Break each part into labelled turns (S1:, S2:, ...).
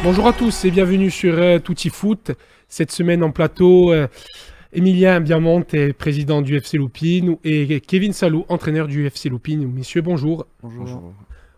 S1: Bonjour à tous et bienvenue sur Tutti Foot. Cette semaine en plateau, Emilien Biamonte, président du FC Loupine, et Kevin Salou, entraîneur du FC Loupine. Messieurs, bonjour.
S2: Bonjour.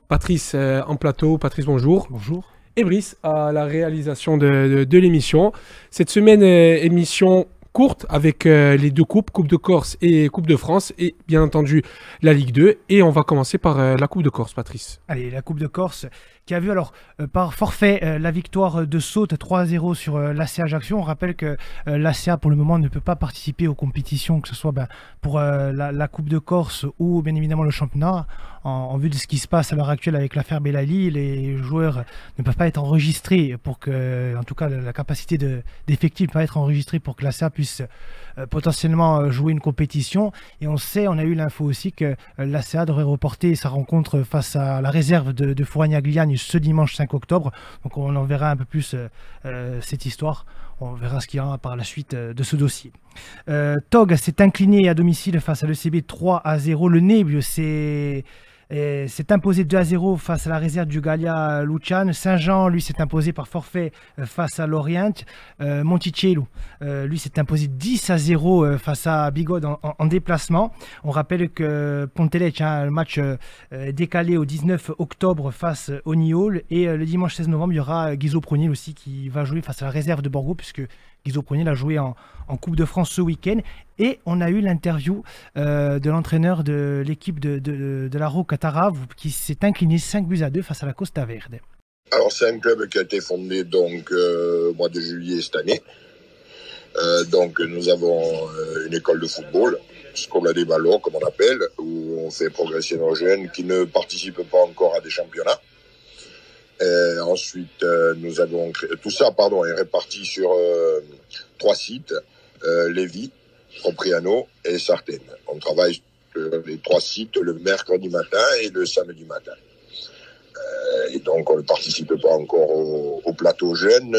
S1: Patrice en plateau. Patrice, bonjour.
S2: Bonjour.
S1: Et Brice à la réalisation de l'émission. Cette semaine, émission courte avec les deux coupes, Coupe de Corse et Coupe de France, et bien entendu la Ligue 2. Et on va commencer par la Coupe de Corse, Patrice.
S2: Allez, la Coupe de Corse qui a vu alors par forfait la victoire de Saute 3-0 sur l'ACA Ajaccio. On rappelle que l'ACA pour le moment ne peut pas participer aux compétitions, que ce soit pour la Coupe de Corse ou bien évidemment le championnat. En vue de ce qui se passe à l'heure actuelle avec l'affaire Belali, les joueurs ne peuvent pas être enregistrés pour que, en tout cas, la capacité d'effectif ne peut pas être enregistrée pour que l'ACA puisse potentiellement jouer une compétition. Et on a eu l'info aussi que l'ACA devrait reporter sa rencontre face à la réserve de Fouragnagliagne ce dimanche 5 octobre. Donc on en verra un peu plus cette histoire. On verra ce qu'il y aura par la suite de ce dossier. Tog s'est incliné à domicile face à l'ECB 3-0. Le Neble s'est imposé 2-0 face à la réserve du Gallia Luciane. Saint-Jean, lui, s'est imposé par forfait face à Lorient. Monticello, lui, s'est imposé 10-0 face à Bigode en déplacement. On rappelle que Pontelec a un match décalé au 19 octobre face au Niol. Et le dimanche 16 novembre, il y aura Guizot Prunil aussi qui va jouer face à la réserve de Borgo, puisque Guizot Prunil a joué en Coupe de France ce week-end. Et on a eu l'interview de l'entraîneur de l'équipe de la Rocca Tarave qui s'est incliné 5-2 face à la Costa Verde.
S3: Alors c'est un club qui a été fondé donc au mois de juillet cette année. Donc nous avons une école de football, Scola dei Ballons comme on appelle, où on fait progresser nos jeunes qui ne participent pas encore à des championnats. Ensuite, nous avons créé, tout ça est réparti sur 3 sites, Lévis, Propriano et Sartène. On travaille les 3 sites le mercredi matin et le samedi matin. Et donc, on ne participe pas encore au plateau jeune.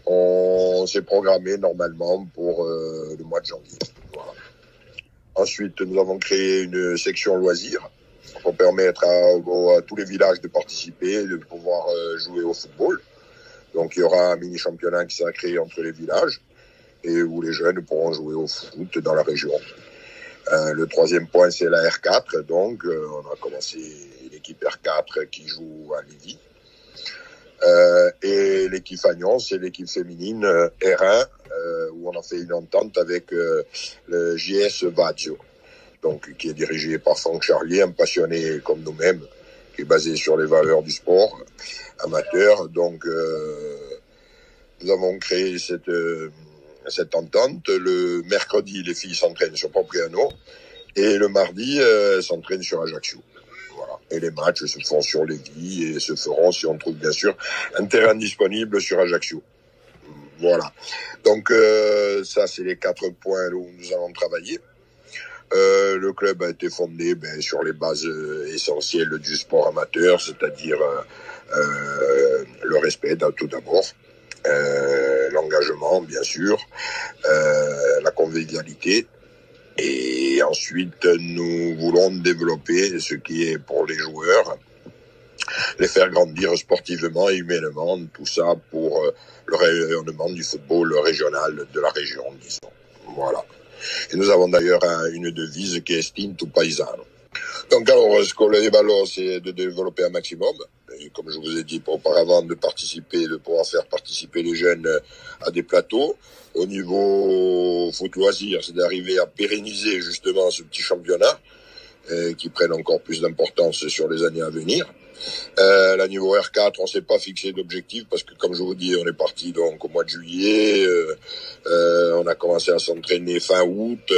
S3: On s'est programmé normalement pour le mois de janvier. Voilà. Ensuite, nous avons créé une section loisirs pour permettre à tous les villages de participer, de pouvoir jouer au football. Donc, il y aura un mini-championnat qui sera créé entre les villages et où les jeunes pourront jouer au foot dans la région. Le 3e point, c'est la R4. Donc, on a commencé l'équipe R4 qui joue à Lévis. Et l'équipe Fagnon, c'est l'équipe féminine R1, où on a fait une entente avec le JS Vazio, donc qui est dirigé par Franck Charlier, un passionné comme nous-mêmes, qui est basé sur les valeurs du sport amateur. Donc, nous avons créé cette entente. Le mercredi, les filles s'entraînent sur Propriano et le mardi, s'entraînent sur Ajaccio. Voilà. Et les matchs se font sur Lévis et se feront si on trouve bien sûr un terrain disponible sur Ajaccio. Voilà. Donc, ça, c'est les 4 points où nous allons travailler. Le club a été fondé sur les bases essentielles du sport amateur, c'est-à-dire le respect tout d'abord, l'engagement bien sûr, la convivialité, et ensuite nous voulons développer ce qui est pour les joueurs, les faire grandir sportivement et humainement, tout ça pour le rayonnement du football régional de la région, disons. Voilà. Et nous avons d'ailleurs une devise qui est Stinto Paesano. Donc alors, ce qu'on les ballons, c'est de développer un maximum. Et comme je vous ai dit auparavant, de pouvoir faire participer les jeunes à des plateaux. Au niveau foot loisir, c'est d'arriver à pérenniser justement ce petit championnat qui prenne encore plus d'importance sur les années à venir. La niveau R4, on s'est pas fixé d'objectif parce que, comme je vous dis, on est parti donc au mois de juillet. On a commencé à s'entraîner fin août.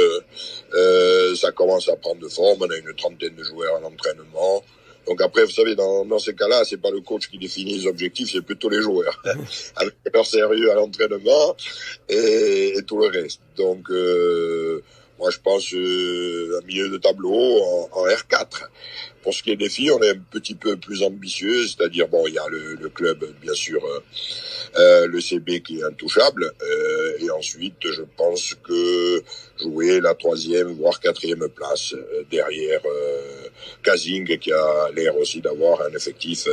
S3: Ça commence à prendre de forme. On a une 30aine de joueurs à l'entraînement. Donc après, vous savez, dans ces cas-là, c'est pas le coach qui définit les objectifs, c'est plutôt les joueurs, avec leur sérieux à l'entraînement et tout le reste. Donc, moi, je pense un milieu de tableau en R4. Pour ce qui est des filles, on est un petit peu plus ambitieux, c'est-à-dire, bon, il y a le club, bien sûr, le CB qui est intouchable, et ensuite je pense que jouer la 3e voire 4e place derrière Kazing, qui a l'air aussi d'avoir un effectif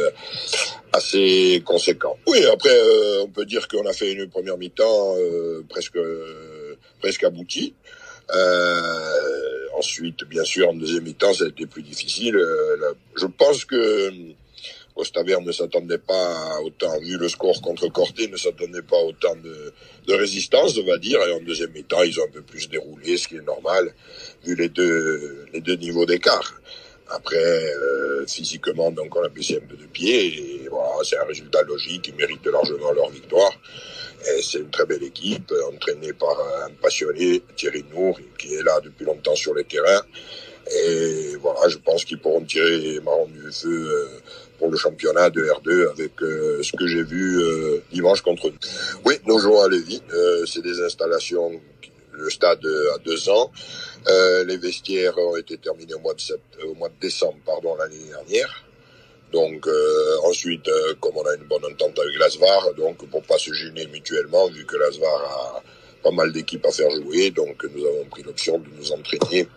S3: assez conséquent. Oui, après on peut dire qu'on a fait une première mi-temps presque aboutie. Ensuite, bien sûr, en deuxième mi-temps, ça a été plus difficile. Je pense que Costaver ne s'attendait pas autant, vu le score contre Corté, ne s'attendait pas autant de résistance, on va dire. Et en deuxième mi-temps, ils ont un peu plus déroulé, ce qui est normal, vu les deux niveaux d'écart. Après, physiquement, donc on a baissé un peu de pied. Et voilà, c'est un résultat logique. Ils méritent largement leur victoire. Et c'est une très belle équipe, entraînée par un passionné, Thierry Nour, qui est là depuis longtemps sur les terrains. Et voilà, je pense qu'ils pourront tirer marron du feu pour le championnat de R2 avec ce que j'ai vu dimanche contre nous. Oui, nous jouons à Lévis. C'est des installations, le stade a 2 ans. Les vestiaires ont été terminés au mois de décembre, l'année dernière. Donc ensuite, comme on a une bonne entente avec l'Asvar, donc pour pas se gêner mutuellement, vu que l'Asvar a pas mal d'équipes à faire jouer, donc nous avons pris l'option de nous entraîner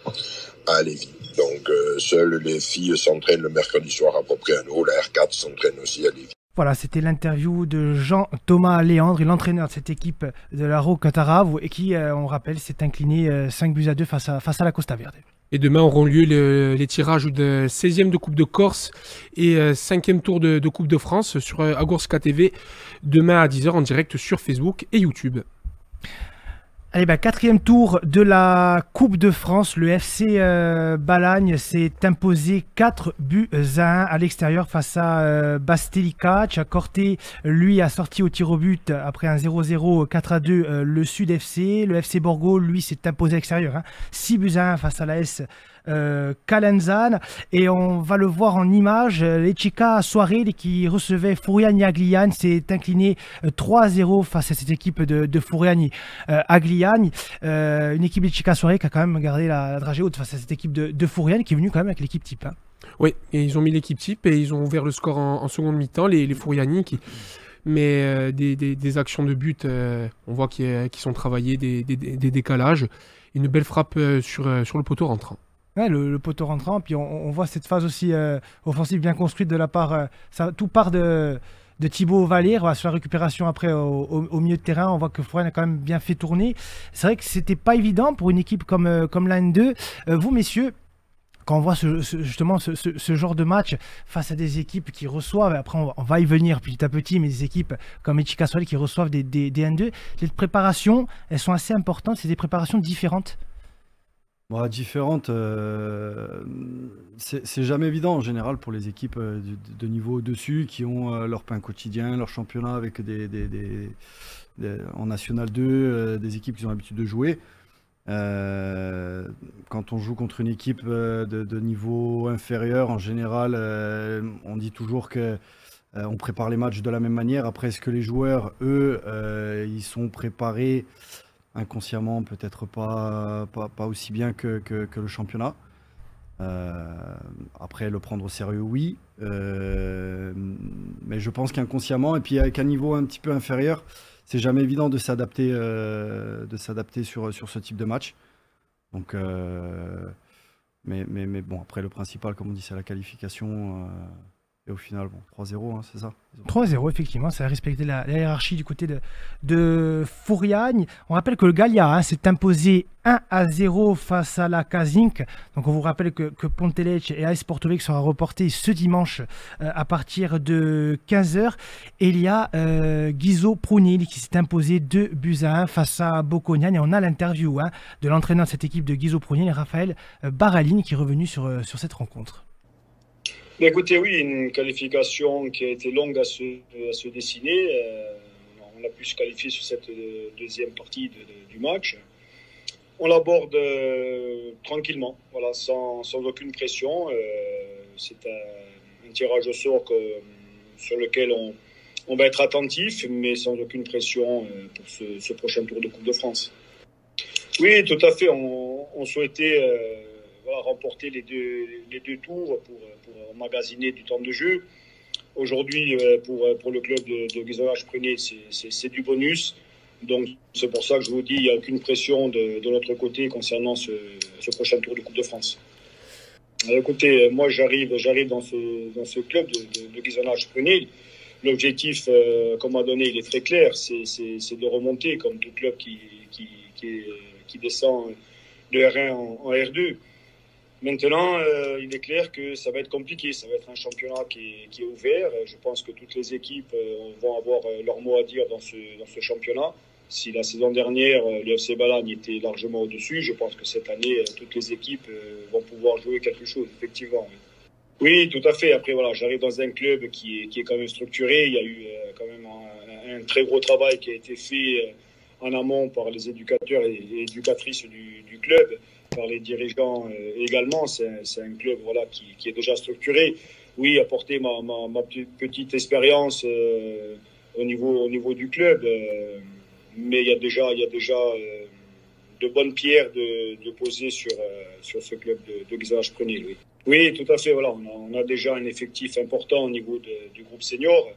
S3: à Lévis. Donc seules les filles s'entraînent le mercredi soir à Propriano, la R4 s'entraîne aussi à Lévis.
S2: Voilà, c'était l'interview de Jean-Thomas Léandre, l'entraîneur de cette équipe de la Ro Catarav, et qui, on rappelle, s'est incliné 5-2 face à la Costa Verde.
S1: Et demain auront lieu les tirages de 16e de Coupe de Corse et 5e tour de Coupe de France sur Agorska TV, demain à 10h en direct sur Facebook et YouTube.
S2: Allez, 4e tour de la Coupe de France. Le FC Balagne s'est imposé 4-1 à l'extérieur face à Bastelica. Corté, lui, a sorti au tir au but après un 0-0, 4-2 le Sud FC. Le FC Borgo, lui, s'est imposé à l'extérieur, 6-1 face à l'AS Calenzane. Et on va le voir en image, l'Echika Soirée qui recevait Furiani Agliani s'est incliné 3-0 face à cette équipe de Furiani Agliani, une équipe d'Echika Soirée qui a quand même gardé la dragée haute face à cette équipe de Furiani, qui est venue quand même avec l'équipe type.
S1: Oui, et ils ont mis l'équipe type et ils ont ouvert le score en seconde mi-temps, les Furiani mais des actions de but, on voit qu'ils sont travaillés, des décalages, une belle frappe sur le poteau rentrant.
S2: Ouais, le poteau rentrant, puis on voit cette phase aussi offensive bien construite de la part, tout part de Thibaut Valère, sur la récupération après au milieu de terrain. On voit que Furiani a quand même bien fait tourner. C'est vrai que c'était pas évident pour une équipe comme la N2. Vous, messieurs, quand on voit ce genre de match face à des équipes qui reçoivent, après on va y venir petit à petit, mais des équipes comme Echika Soirée qui reçoivent des N2, les préparations, elles sont assez importantes, c'est des préparations différentes.
S4: Différentes, c'est jamais évident en général pour les équipes de niveau au-dessus qui ont leur pain quotidien, leur championnat avec en National 2, des équipes qui ont l'habitude de jouer. Quand on joue contre une équipe de niveau inférieur, en général, on dit toujours que on prépare les matchs de la même manière. Après, est-ce que les joueurs, eux, ils sont préparés inconsciemment, peut-être pas aussi bien que le championnat. Après, le prendre au sérieux, oui. Mais je pense qu'inconsciemment, et puis avec un niveau un petit peu inférieur, c'est jamais évident de s'adapter sur ce type de match. Donc, mais bon, après, le principal, comme on dit, c'est la qualification. Et au final, 3-0, c'est ça.
S2: 3-0, effectivement, ça a respecté la hiérarchie du côté de Furiani. On rappelle que le Gallia s'est imposé 1-0 face à la Kazink. Donc on vous rappelle que Pontelec et AS Porto sera reporté ce dimanche à partir de 15h. Et il y a Ghiso Prunelli qui s'est imposé 2-1 face à Bocconian. Et on a l'interview de l'entraîneur de cette équipe de Ghiso Prunelli, Raphaël Baraline, qui est revenu sur cette rencontre.
S5: Écoutez, oui, une qualification qui a été longue à se dessiner. On a pu se qualifier sur cette deuxième partie du match. On l'aborde tranquillement, voilà, sans aucune pression. C'est un tirage au sort sur lequel on va être attentif, mais sans aucune pression pour ce prochain tour de Coupe de France. Oui, tout à fait. On souhaitait remporter les deux tours pour emmagasiner du temps de jeu. Aujourd'hui, pour le club de Guisenage-Prunier, c'est du bonus. Donc, c'est pour ça que je vous dis, il n'y a aucune pression de notre côté concernant ce prochain tour de Coupe de France. Écoutez, moi, j'arrive dans ce club de Guisenage-Prunier. L'objectif qu'on m'a donné, il est très clair, c'est de remonter comme tout club qui descend de R1 en R2. Maintenant, il est clair que ça va être compliqué, ça va être un championnat qui est ouvert. Je pense que toutes les équipes vont avoir leur mot à dire dans ce championnat. Si la saison dernière, le FC Balagne était largement au-dessus, je pense que cette année, toutes les équipes vont pouvoir jouer quelque chose, effectivement. Oui, tout à fait. Après, voilà, j'arrive dans un club qui est quand même structuré. Il y a eu quand même un très gros travail qui a été fait en amont par les éducateurs et éducatrices du club, par les dirigeants également. C'est un club voilà, qui est déjà structuré. Oui, apporter ma petite expérience au niveau du club. Mais il y a déjà de bonnes pierres de poser sur ce club de Guisenage-Prunier, oui. Oui, tout à fait. Voilà, on a déjà un effectif important au niveau du groupe senior.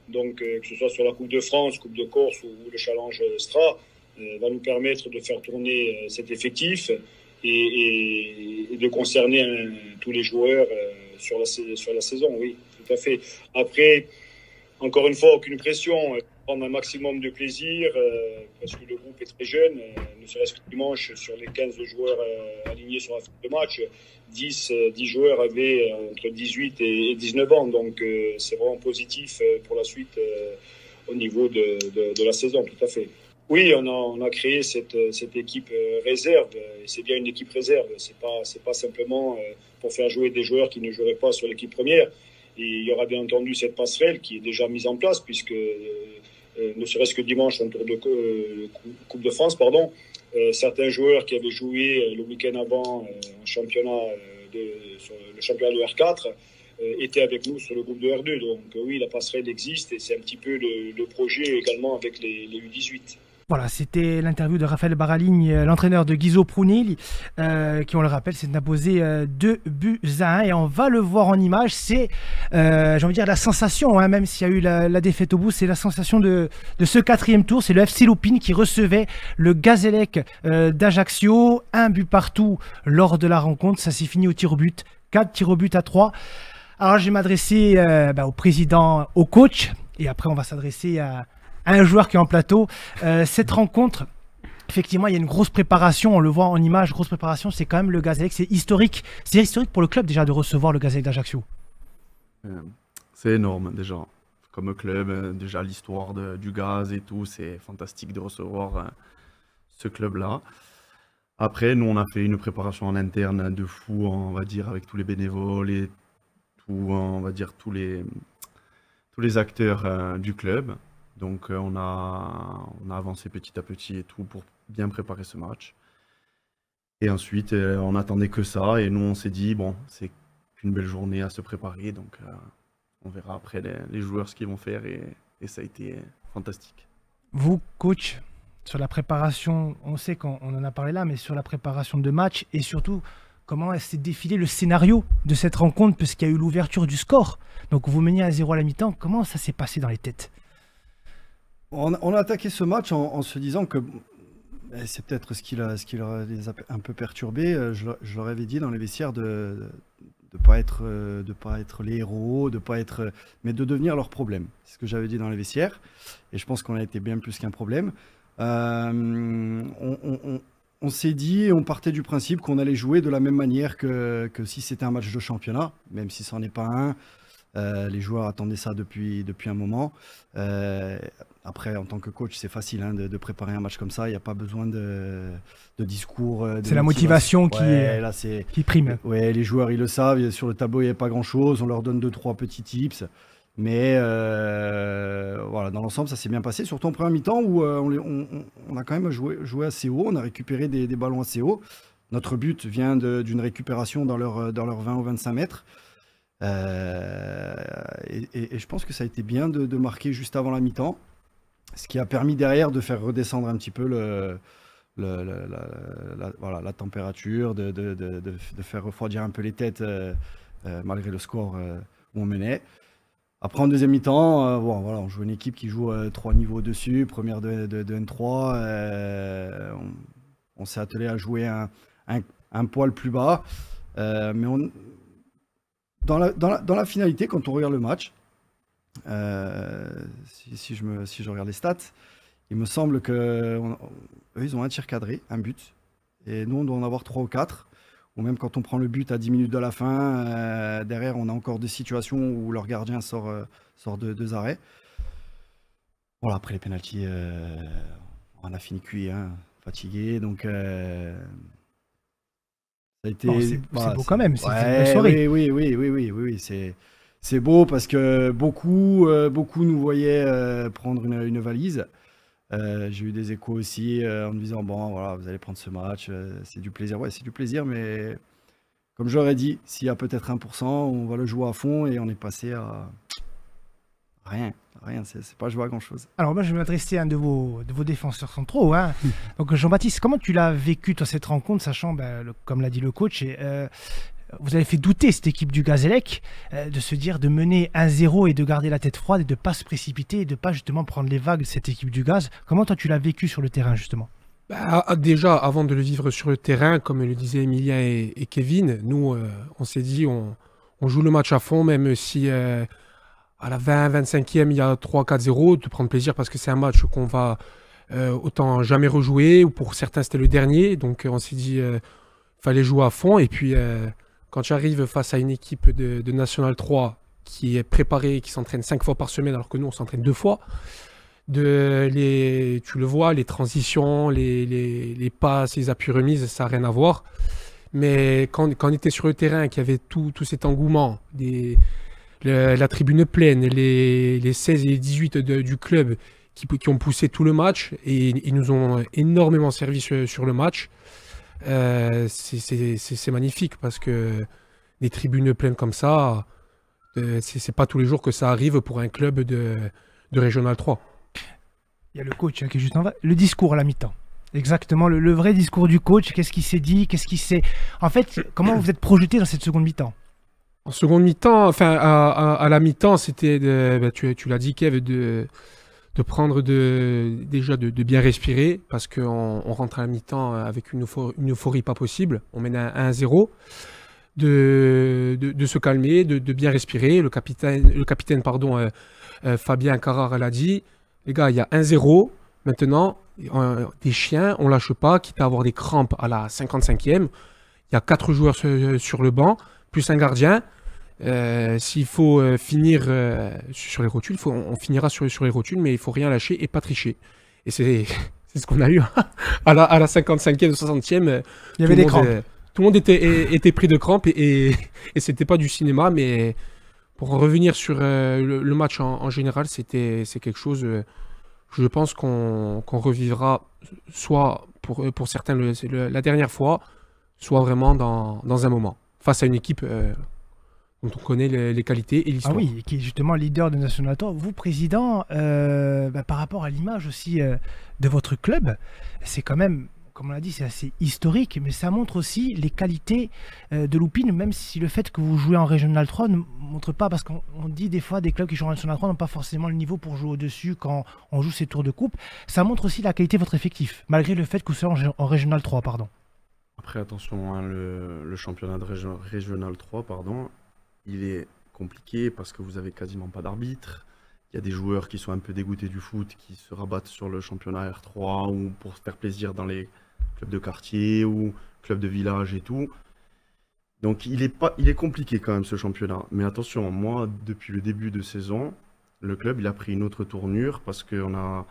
S5: Donc, que ce soit sur la Coupe de France, Coupe de Corse ou le Challenge Stra, va nous permettre de faire tourner cet effectif et de concerner tous les joueurs sur la saison. Oui, tout à fait. Après, encore une fois, aucune pression. Prendre un maximum de plaisir parce que le groupe est très jeune. Ne serait-ce que dimanche, sur les 15 joueurs alignés sur la fin de match, 10 joueurs avaient entre 18 et 19 ans. Donc, c'est vraiment positif pour la suite au niveau de la saison, tout à fait. Oui, on a créé cette équipe réserve. Et c'est bien une équipe réserve. C'est pas simplement pour faire jouer des joueurs qui ne joueraient pas sur l'équipe première. Et il y aura bien entendu cette passerelle qui est déjà mise en place puisque ne serait-ce que dimanche en tour de Coupe de France, certains joueurs qui avaient joué le week-end avant en championnat sur le championnat de R4 étaient avec nous sur le groupe de R2. Donc oui, la passerelle existe et c'est un petit peu le projet également avec les U18.
S2: Voilà, c'était l'interview de Raphaël Baraligne, l'entraîneur de Guizo-Prunil, qui, on le rappelle, s'est imposé 2-1. Et on va le voir en image. C'est, j'ai envie de dire, la sensation, hein, même s'il y a eu la défaite au bout, c'est la sensation de ce quatrième tour. C'est le FC Lopine qui recevait le Gazélec d'Ajaccio. 1 but partout lors de la rencontre. Ça s'est fini au tir au but. 4 tirs au but à 3. Alors, je vais m'adresser au président, au coach. Et après, on va s'adresser à un joueur qui est en plateau. Cette rencontre, effectivement, il y a une grosse préparation. On le voit en image, grosse préparation. C'est quand même le Gazélec. C'est historique. C'est historique pour le club déjà de recevoir le Gazélec d'Ajaccio.
S4: C'est énorme déjà. Comme club, déjà l'histoire du gaz et tout, c'est fantastique de recevoir ce club-là. Après, nous, on a fait une préparation en interne de fou, on va dire, avec tous les bénévoles et tout, on va dire, tous les acteurs du club. Donc on a avancé petit à petit et tout pour bien préparer ce match. Et ensuite, on n'attendait que ça et nous on s'est dit, bon, c'est qu'une belle journée à se préparer. Donc on verra après les joueurs ce qu'ils vont faire et ça a été fantastique.
S2: Vous, coach, sur la préparation, on sait qu'on en a parlé là, mais sur la préparation de match et surtout, comment s'est défilé le scénario de cette rencontre puisqu'il y a eu l'ouverture du score. Donc vous meniez à 0 à la mi-temps, comment ça s'est passé dans les têtes ?
S4: On a attaqué ce match en se disant que c'est peut-être ce qui les a un peu perturbés. Je leur avais dit dans les vestiaires de pas être les héros, mais de devenir leur problème. C'est ce que j'avais dit dans les vestiaires. Et je pense qu'on a été bien plus qu'un problème. On s'est dit et on partait du principe qu'on allait jouer de la même manière que si c'était un match de championnat, même si ce n'en est pas un. Les joueurs attendaient ça depuis un moment. Après, en tant que coach, c'est facile hein, de préparer un match comme ça. Il n'y a pas besoin de discours.
S2: C'est la motivation qui prime.
S4: Ouais, les joueurs, ils le savent. Sur le tableau, il n'y avait pas grand-chose. On leur donne 2-3 petits tips. Mais voilà, dans l'ensemble, ça s'est bien passé. Surtout en première mi-temps où on a quand même joué assez haut. On a récupéré des ballons assez haut. Notre but vient d'une récupération dans leur 20 ou 25 mètres. Et je pense que ça a été bien de marquer juste avant la mi-temps, ce qui a permis derrière de faire redescendre un petit peu la température, de faire refroidir un peu les têtes malgré le score où on menait. Après, en deuxième mi-temps, bon, voilà, on joue une équipe qui joue 3 niveaux au-dessus, première de N3. On s'est attelé à jouer un poil plus bas. Mais dans la finalité, quand on regarde le match, si je regarde les stats, il me semble qu'eux, ils ont un tir cadré, un but. Et nous, on doit en avoir 3 ou 4. Ou même quand on prend le but à 10 minutes de la fin, derrière, on a encore des situations où leur gardien sort de 2 arrêts. Voilà, après les pénaltys, on a fini cuit, hein, fatigué. Donc, ça a été.
S2: C'est beau quand même. C'est une
S4: Ouais,
S2: belle soirée.
S4: oui. C'est beau parce que beaucoup nous voyaient prendre une valise. J'ai eu des échos aussi en me disant bon voilà, vous allez prendre ce match, c'est du plaisir. Ouais, c'est du plaisir, mais comme j'aurais dit, s'il y a peut-être 1%, on va le jouer à fond et on est passé à rien, c'est pas jouer à grand chose.
S2: Alors moi je vais m'adresser à un de vos défenseurs centraux, hein. Donc Jean-Baptiste, comment tu l'as vécu toi cette rencontre, sachant comme l'a dit le coach, vous avez fait douter cette équipe du Gazélec de se dire de mener 1-0 et de garder la tête froide et de ne pas se précipiter et de ne pas justement prendre les vagues de cette équipe du Gaz. Comment toi tu l'as vécu sur le terrain justement?
S1: Déjà, avant de le vivre sur le terrain, comme le disaient Emilia et Kevin, nous, on s'est dit on joue le match à fond, même si à la 20-25e, il y a 3-4-0, de prendre plaisir parce que c'est un match qu'on va autant jamais rejouer, ou pour certains c'était le dernier, donc on s'est dit fallait jouer à fond. Et puis quand tu arrives face à une équipe de National 3 qui est préparée, qui s'entraîne 5 fois par semaine, alors que nous, on s'entraîne 2 fois, tu le vois, les transitions, les passes, les appuis remises, ça n'a rien à voir. Mais quand on était sur le terrain, qu'il y avait tout cet engouement, la tribune pleine, les 16 et les 18 du club qui ont poussé tout le match, et ils nous ont énormément servi sur le match. C'est magnifique parce que des tribunes pleines comme ça, c'est pas tous les jours que ça arrive pour un club de Régional 3.
S2: Il y a le coach qui est juste en bas. Le discours à la mi-temps. Exactement, le vrai discours du coach. Qu'est-ce qu'il s'est dit? En fait, comment vous êtes projeté dans cette seconde mi-temps?
S1: En seconde mi-temps, enfin à la mi-temps, c'était, tu l'as dit Kev, de prendre déjà de bien respirer, parce qu'on rentre à la mi-temps avec une euphorie pas possible. On mène à 1-0. De se calmer, de bien respirer. Le capitaine, Fabien Carrard l'a dit. Les gars, il y a 1-0. Maintenant, des chiens, on lâche pas, quitte à avoir des crampes à la 55e. Il y a 4 joueurs sur le banc, plus un gardien. S'il faut finir sur les rotules, on finira sur les rotules, mais il faut rien lâcher et pas tricher. Et c'est ce qu'on a eu à la 55e, 60e.
S2: Il y avait des crampes.
S1: Tout le monde était pris de crampes et c'était pas du cinéma, mais pour revenir sur le match en général, c'est quelque chose, je pense qu'on revivra soit pour certains la dernière fois, soit vraiment dans un moment, face à une équipe dont on connaît les qualités et l'histoire.
S2: Ah oui, et qui est justement leader de National 3. Vous, président, par rapport à l'image aussi de votre club, c'est quand même, comme on l'a dit, c'est assez historique, mais ça montre aussi les qualités de Lupin, même si le fait que vous jouez en Régional 3 ne montre pas, parce qu'on dit des fois des clubs qui jouent en Régional 3 n'ont pas forcément le niveau pour jouer au-dessus quand on joue ces tours de coupe. Ça montre aussi la qualité de votre effectif, malgré le fait que vous soyez en Régional 3, pardon.
S6: Après, attention, hein, le championnat de Régional 3, il est compliqué parce que vous avez quasiment pas d'arbitre. Il y a des joueurs qui sont un peu dégoûtés du foot, qui se rabattent sur le championnat R3 ou pour se faire plaisir dans les clubs de quartier ou clubs de village et tout. Donc il est compliqué quand même ce championnat. Mais attention, moi, depuis le début de saison, le club il a pris une autre tournure parce qu'on a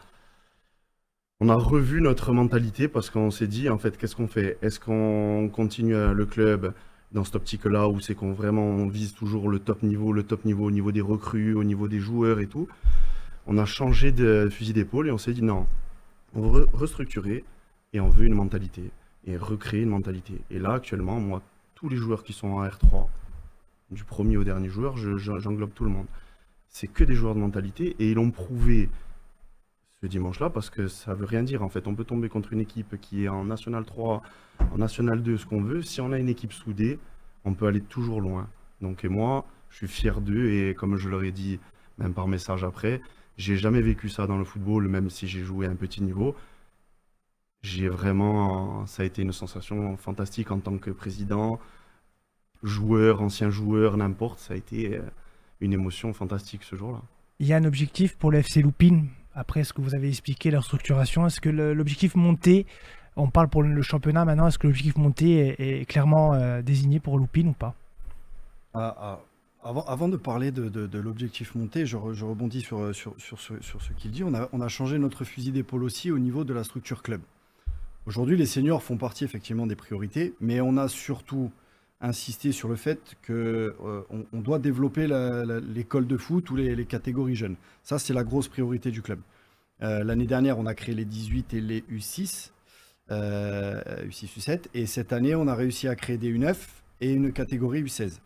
S6: revu notre mentalité, parce qu'on s'est dit, en fait, qu'est-ce qu'on fait? Est-ce qu'on continue le club dans cette optique-là, où c'est qu'on on vise toujours le top niveau au niveau des recrues, au niveau des joueurs et tout. On a changé de fusil d'épaule et on s'est dit non, on veut restructurer et on veut une mentalité et recréer une mentalité. Et là, actuellement, moi, tous les joueurs qui sont en R3, du premier au dernier joueur, j'englobe tout le monde. C'est que des joueurs de mentalité et ils l'ont prouvé ce dimanche-là, parce que ça veut rien dire en fait. On peut tomber contre une équipe qui est en National 3, en National 2, ce qu'on veut. Si on a une équipe soudée, on peut aller toujours loin. Donc et moi, je suis fier d'eux et comme je leur ai dit même par message après. J'ai jamais vécu ça dans le football, même si j'ai joué à un petit niveau. Ça a été une sensation fantastique en tant que président, joueur, ancien joueur, n'importe. Ça a été une émotion fantastique ce jour-là.
S2: Il y a un objectif pour le FC Lupin, après ce que vous avez expliqué, leur structuration. Est-ce que l'objectif monté, on parle pour le championnat maintenant, est-ce que l'objectif monté est clairement désigné pour Lupin ou pas?
S4: Avant de parler de l'objectif monté, je rebondis sur ce qu'il dit. On a changé notre fusil d'épaule aussi au niveau de la structure club. Aujourd'hui, les seniors font partie effectivement des priorités, mais on a surtout insisté sur le fait qu'on doit développer l'école de foot ou les catégories jeunes. Ça, c'est la grosse priorité du club. L'année dernière, on a créé les 18 et les U6, U6, U7, et cette année, on a réussi à créer des U9 et une catégorie U16.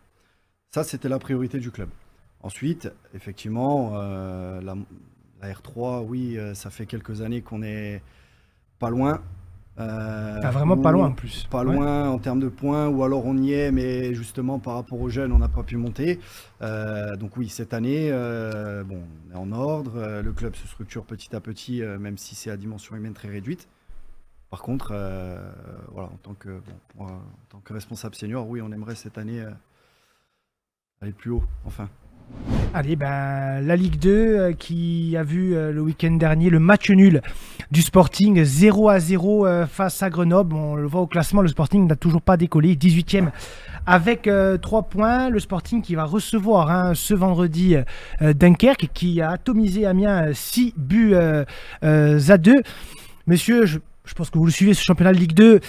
S4: Ça, c'était la priorité du club. Ensuite, effectivement, la R3, oui, ça fait quelques années qu'on est pas loin.
S2: Vraiment pas loin en plus.
S4: Pas loin en termes de points, ou alors on y est, mais justement par rapport aux jeunes, on n'a pas pu monter. Donc oui, cette année, on est en ordre. Le club se structure petit à petit, même si c'est à dimension humaine très réduite. Par contre, voilà, en tant que responsable senior, oui, on aimerait cette année aller plus haut, enfin.
S2: Allez, la Ligue 2 qui a vu le week-end dernier le match nul du Sporting 0-0 face à Grenoble. On le voit au classement, le Sporting n'a toujours pas décollé, 18e avec 3 points. Le Sporting qui va recevoir ce vendredi Dunkerque qui a atomisé Amiens 6 buts à 2. Messieurs, je pense que vous le suivez, ce championnat de Ligue 2.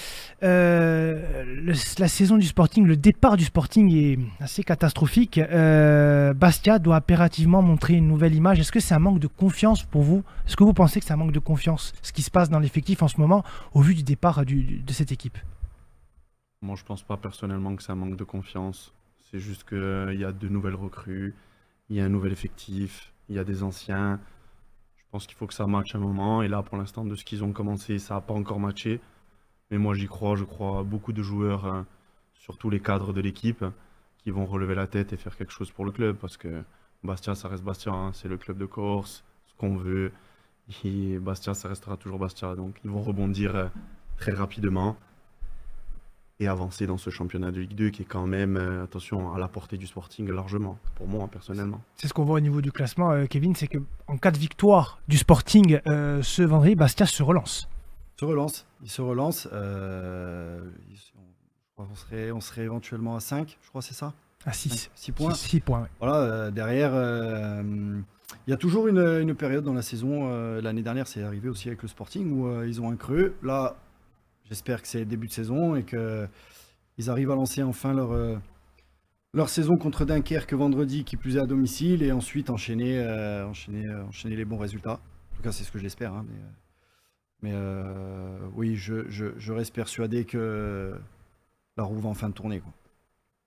S2: La saison du Sporting, le départ du Sporting est assez catastrophique. Bastia doit impérativement montrer une nouvelle image. Est-ce que c'est un manque de confiance pour vous? Est-ce que vous pensez que c'est un manque de confiance, ce qui se passe dans l'effectif en ce moment, au vu du départ de cette équipe?
S6: Moi, je pense pas personnellement que c'est un manque de confiance. C'est juste qu'il y a de nouvelles recrues, il y a un nouvel effectif, il y a des anciens. Je pense qu'il faut que ça matche un moment. Et là, pour l'instant, de ce qu'ils ont commencé, ça n'a pas encore matché. Mais moi, j'y crois. Je crois à beaucoup de joueurs, surtout les cadres de l'équipe, qui vont relever la tête et faire quelque chose pour le club. Parce que Bastia, ça reste Bastia. Hein. C'est le club de Corse, ce qu'on veut. Et Bastia, ça restera toujours Bastia. Donc, ils vont rebondir très rapidement et avancer dans ce championnat de Ligue 2 qui est quand même, attention, à la portée du Sporting largement, pour moi, personnellement.
S2: C'est ce qu'on voit au niveau du classement, Kevin, c'est qu'en cas de victoire du Sporting ce vendredi, Bastia se relance.
S4: Il se relance. On serait éventuellement à 5, je crois, c'est ça?
S2: À 6.
S4: 6 points.
S2: 6 points, ouais.
S4: Voilà, derrière, il y a toujours une période dans la saison. L'année dernière, c'est arrivé aussi avec le Sporting où ils ont un creux. Là, j'espère que c'est le début de saison et qu'ils arrivent à lancer enfin leur saison contre Dunkerque vendredi, qui plus est à domicile, et ensuite enchaîner les bons résultats. En tout cas, c'est ce que j'espère. Hein, mais oui, je reste persuadé que la roue va enfin tourner, quoi.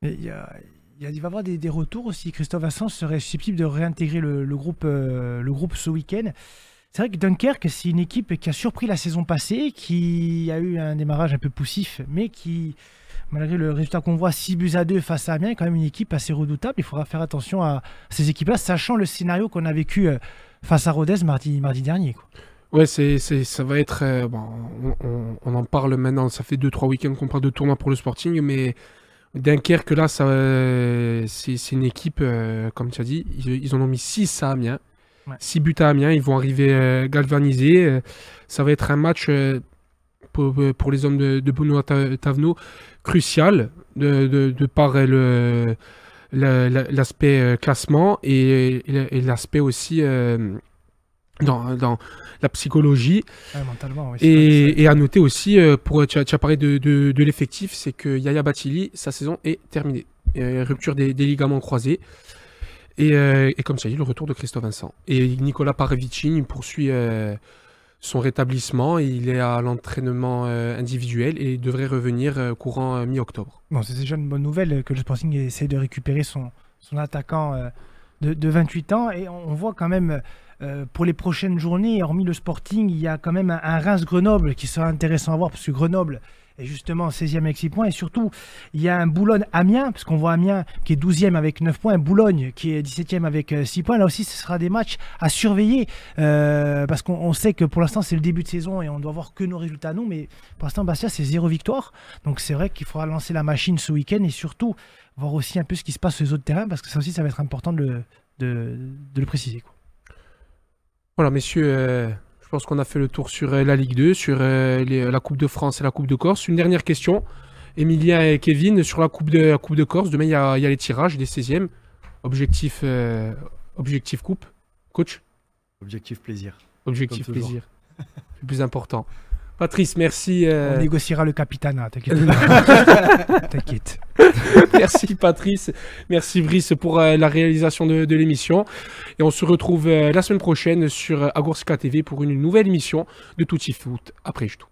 S2: Il va y avoir des retours aussi. Christophe Vincent serait susceptible de réintégrer le groupe ce week-end. C'est vrai que Dunkerque, c'est une équipe qui a surpris la saison passée, qui a eu un démarrage un peu poussif, mais qui, malgré le résultat qu'on voit, 6 buts à 2 face à Amiens, est quand même une équipe assez redoutable. Il faudra faire attention à ces équipes-là, sachant le scénario qu'on a vécu face à Rodez mardi dernier, quoi.
S1: Ouais, ça va être... on en parle maintenant, ça fait 2-3 week-ends qu'on parle de tournoi pour le Sporting, mais Dunkerque, là, c'est une équipe, comme tu as dit, ils en ont mis 6 à Amiens. Ouais. 6 buts à Amiens, ils vont arriver galvanisés. Ça va être un match pour les hommes de Benoît Tavenot crucial de par l'aspect classement et l'aspect aussi dans la psychologie.
S2: Ouais, mentalement, oui,
S1: et à noter aussi, tu as parlé de l'effectif, c'est que Yaya Bathily, sa saison est terminée. Rupture des ligaments croisés. Et comme tu as dit, le retour de Christophe Vincent. Et Nicolas Paravicini poursuit son rétablissement. Il est à l'entraînement individuel et il devrait revenir courant mi-octobre.
S2: Bon, c'est déjà une bonne nouvelle que le Sporting essaie de récupérer son attaquant de 28 ans. Et on voit quand même, pour les prochaines journées, hormis le Sporting, il y a quand même un Reims-Grenoble qui sera intéressant à voir, parce que Grenoble Et justement, 16e avec 6 points. Et surtout, il y a un Boulogne-Amiens, parce qu'on voit Amiens qui est 12e avec 9 points, Boulogne qui est 17e avec 6 points. Là aussi, ce sera des matchs à surveiller, parce qu'on sait que pour l'instant, c'est le début de saison et on doit voir que nos résultats, nous. Mais pour l'instant, Bastia, c'est 0 victoire. Donc c'est vrai qu'il faudra lancer la machine ce week-end et surtout voir aussi un peu ce qui se passe sur les autres terrains, parce que ça aussi, ça va être important de le préciser, quoi.
S1: Voilà, messieurs, je pense qu'on a fait le tour sur la Ligue 2, sur la Coupe de France et la Coupe de Corse. Une dernière question, Emilien et Kevin, sur la Coupe de Corse. Demain, il y a les tirages des 16e. Objectif Coupe. Coach?
S4: Objectif plaisir.
S1: Objectif
S4: Comme toujours.
S1: plaisir. Le plus important. Patrice, merci.
S2: On négociera le capitanat, t'inquiète. T'inquiète.
S1: Merci Patrice, merci Brice pour la réalisation de l'émission. Et on se retrouve la semaine prochaine sur Agorska TV pour une nouvelle émission de Tutti Foot après tout.